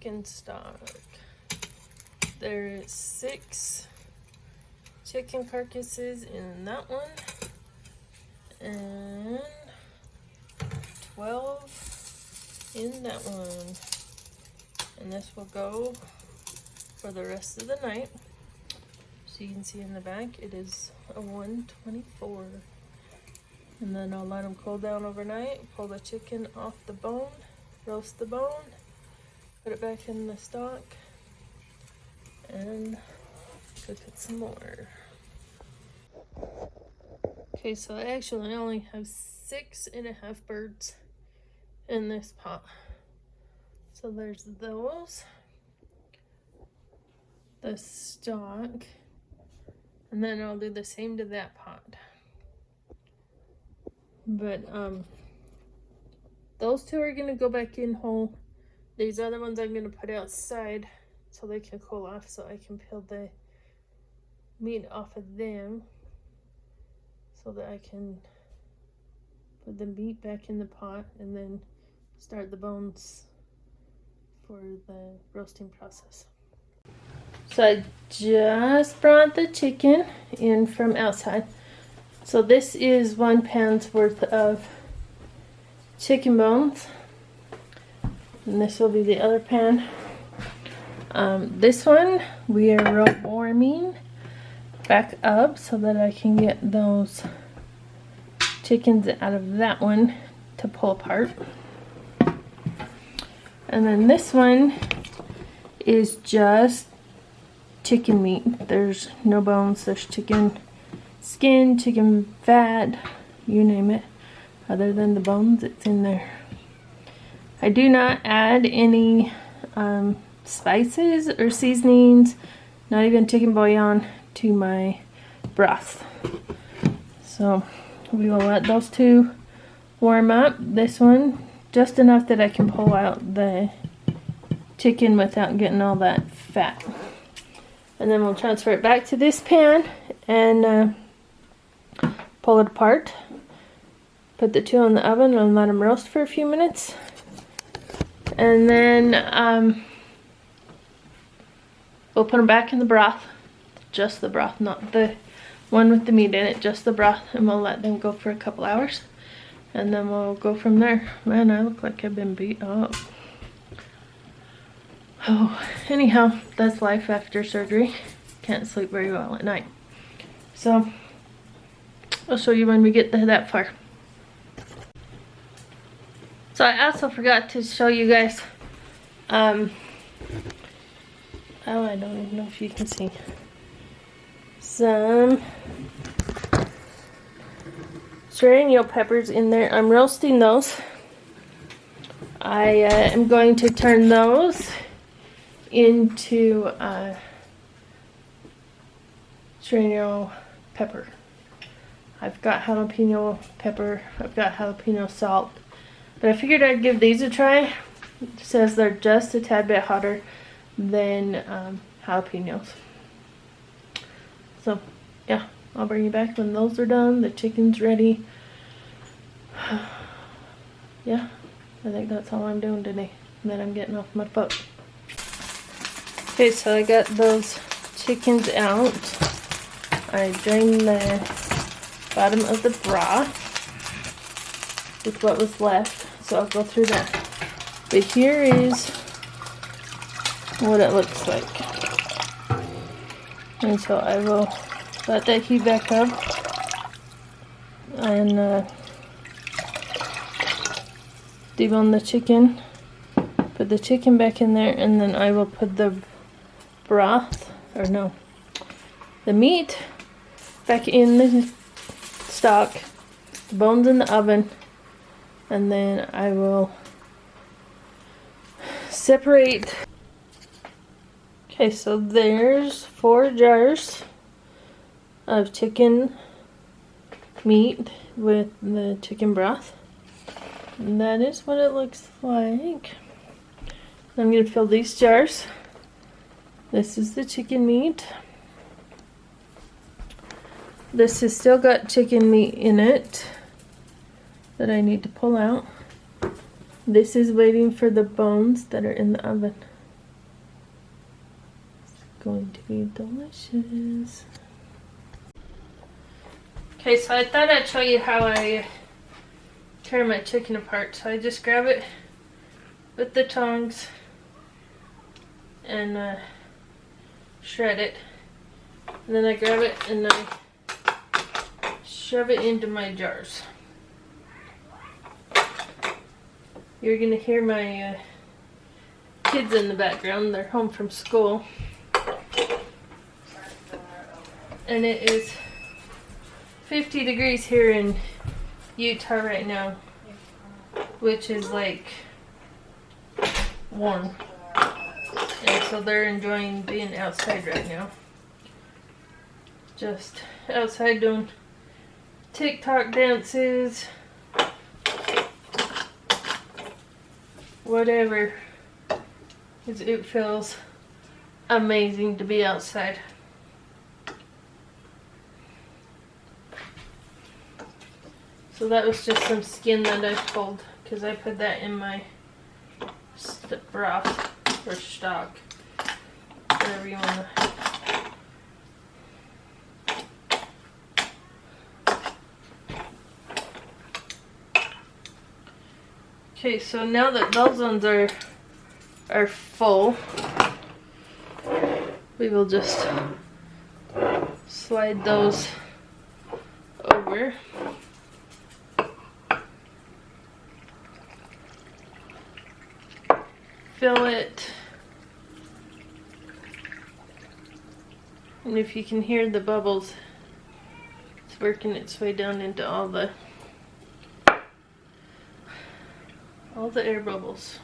chicken stock. There is 6 chicken carcasses in that one, and 12 in that one. And this will go for the rest of the night. So you can see in the back, it is a 124. And then I'll let them cool down overnight, pull the chicken off the bone, roast the bone, put it back in the stock, and cook it some more. Okay, so I actually only have 6.5 birds in this pot. So there's those, the stock, and then I'll do the same to that pot. But those 2 are gonna go back in whole. These other ones I'm gonna put outside so they can cool off, so I can peel the meat off of them, so that I can put the meat back in the pot and then start the bones for the roasting process. So I just brought the chicken in from outside. So this is 1 pound's worth of chicken bones, and this will be the other pan. This one we are warming back up so that I can get those chickens out of that one to pull apart. And then this one is just chicken meat. There's no bones. There's chicken skin, chicken fat, you name it. Other than the bones, it's in there. I do not add any spices or seasonings, not even chicken bouillon, to my broth. So we will let those 2 warm up. This one just enough that I can pull out the chicken without getting all that fat. And then we'll transfer it back to this pan and pull it apart. Put the 2 in the oven and let them roast for a few minutes. And then we'll put them back in the broth. Just the broth, not the one with the meat in it, just the broth. And we'll let them go for a couple hours. And then we'll go from there. Man, I look like I've been beat up. Oh, anyhow, that's life after surgery. Can't sleep very well at night. So I'll show you when we get that far. So I also forgot to show you guys, oh, I don't even know if you can see, some serrano peppers in there. I'm roasting those. I am going to turn those into serrano pepper. I've got jalapeno pepper, I've got jalapeno salt, but I figured I'd give these a try. It says they're just a tad bit hotter than jalapenos. So yeah, I'll bring you back when those are done. The chicken's ready. Yeah, I think that's all I'm doing today. And then I'm getting off my foot. Okay, so I got those chickens out. I drained the bottom of the broth with what was left, so I'll go through that. But here is what it looks like. And so I will let that heat back up and debone the chicken, put the chicken back in there, and then I will put the broth, or no, the meat back in the stock, the bones in the oven, and then I will separate. Okay, so there's 4 jars of chicken meat with the chicken broth. And that is what it looks like. I'm going to fill these jars. This is the chicken meat. This has still got chicken meat in it that I need to pull out. This is waiting for the bones that are in the oven. Going to be delicious. Okay, so I thought I'd show you how I tear my chicken apart. So I just grab it with the tongs and shred it. And then I grab it and I shove it into my jars. You're gonna hear my kids in the background. They're home from school. And it is 50 degrees here in Utah right now, which is like warm. And so they're enjoying being outside right now. Just outside doing TikTok dances, whatever. It feels amazing to be outside. So that was just some skin that I pulled because I put that in my broth or stock, whatever you want to. Okay, so now that those ones are full, we will just slide those over. Fill it, and if you can hear the bubbles, it's working its way down into all the air bubbles.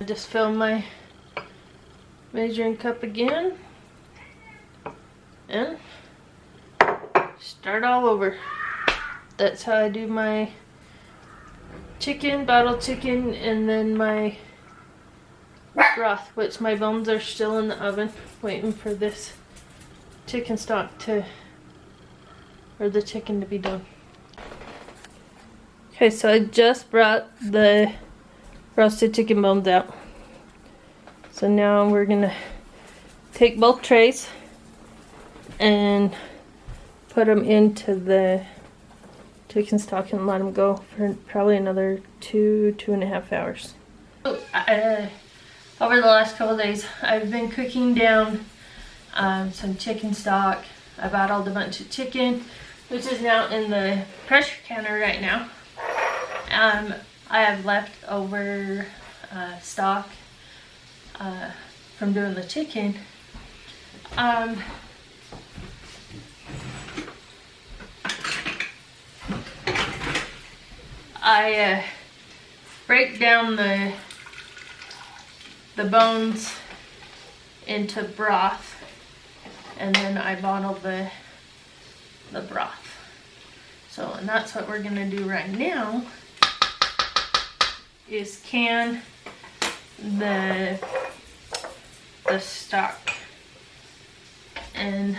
I just fill my measuring cup again and start all over. That's how I do my chicken, bottled chicken, and then my broth, which my bones are still in the oven waiting for this chicken stock or the chicken to be done. Okay, so I just brought the roasted chicken bones out. So now we're gonna take both trays and put them into the chicken stock and let them go for probably another 2.5 hours. Over the last couple of days, I've been cooking down some chicken stock. I bottled a bunch of chicken, which is now in the pressure canner right now. I have leftover stock from doing the chicken. I break down the bones into broth, and then I bottle the broth. So, and that's what we're gonna do right now, is can the stock. And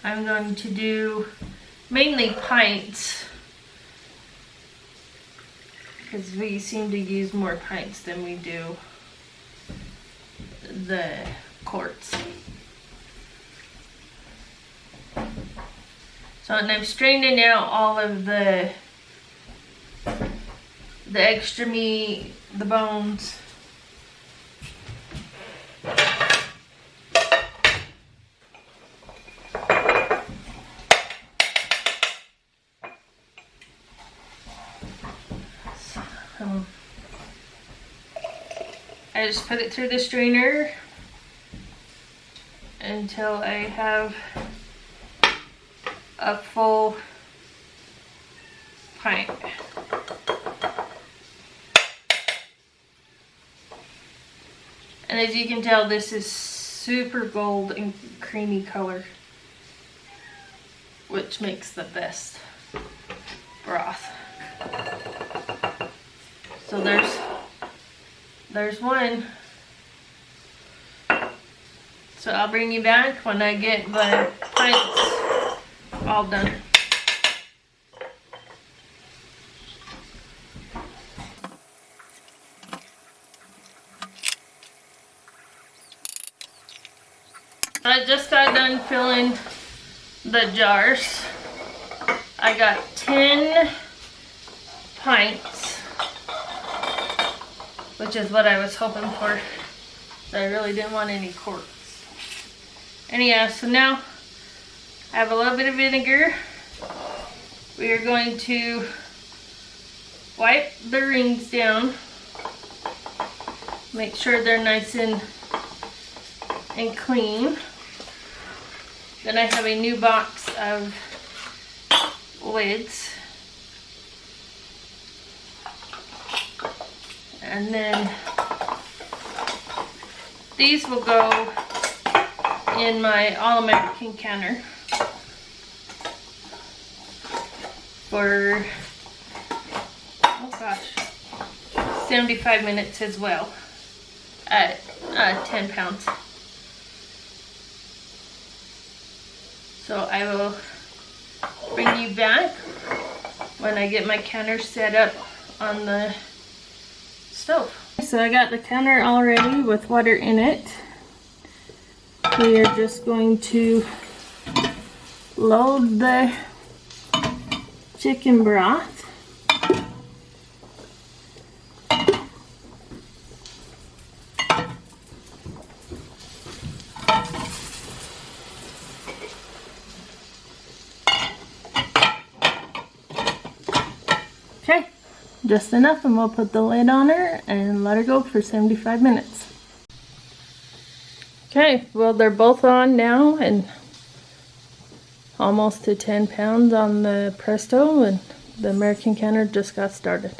I'm going to do mainly pints, because we seem to use more pints than we do the quarts. So, and I'm straining out all of the extra meat, the bones. I just put it through the strainer until I have a full pint. And as you can tell, this is super gold and creamy color, which makes the best broth. So there's one. So I'll bring you back when I get the pints all done. I just got done filling the jars. I got 10 pints, which is what I was hoping for. I really didn't want any corks. Anyhow, so now I have a little bit of vinegar. We are going to wipe the rings down. Make sure they're nice and clean. Then I have a new box of lids. And then these will go in my All-American canner for, oh gosh, 75 minutes as well at 10 pounds. So I will bring you back when I get my counter set up on the stove. So I got the counter all ready with water in it. We are just going to load the chicken broth. Okay, just enough, and we'll put the lid on her and let her go for 75 minutes. Okay, well, they're both on now, and almost to 10 pounds on the Presto, and the American canner just got started.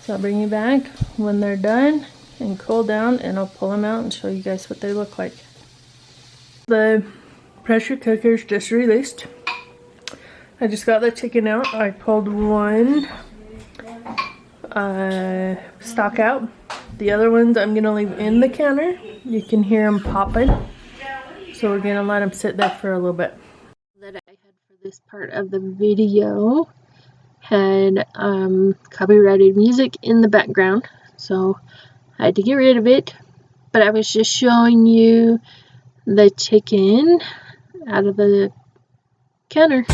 So I'll bring you back when they're done and cool down, and I'll pull them out and show you guys what they look like. The pressure cooker's just released. I just got the chicken out. I pulled one stock out. The other ones I'm gonna leave in the counter. You can hear them popping. So we're gonna let them sit there for a little bit. That I had for this part of the video had copyrighted music in the background, so I had to get rid of it. But I was just showing you the chicken out of the counter.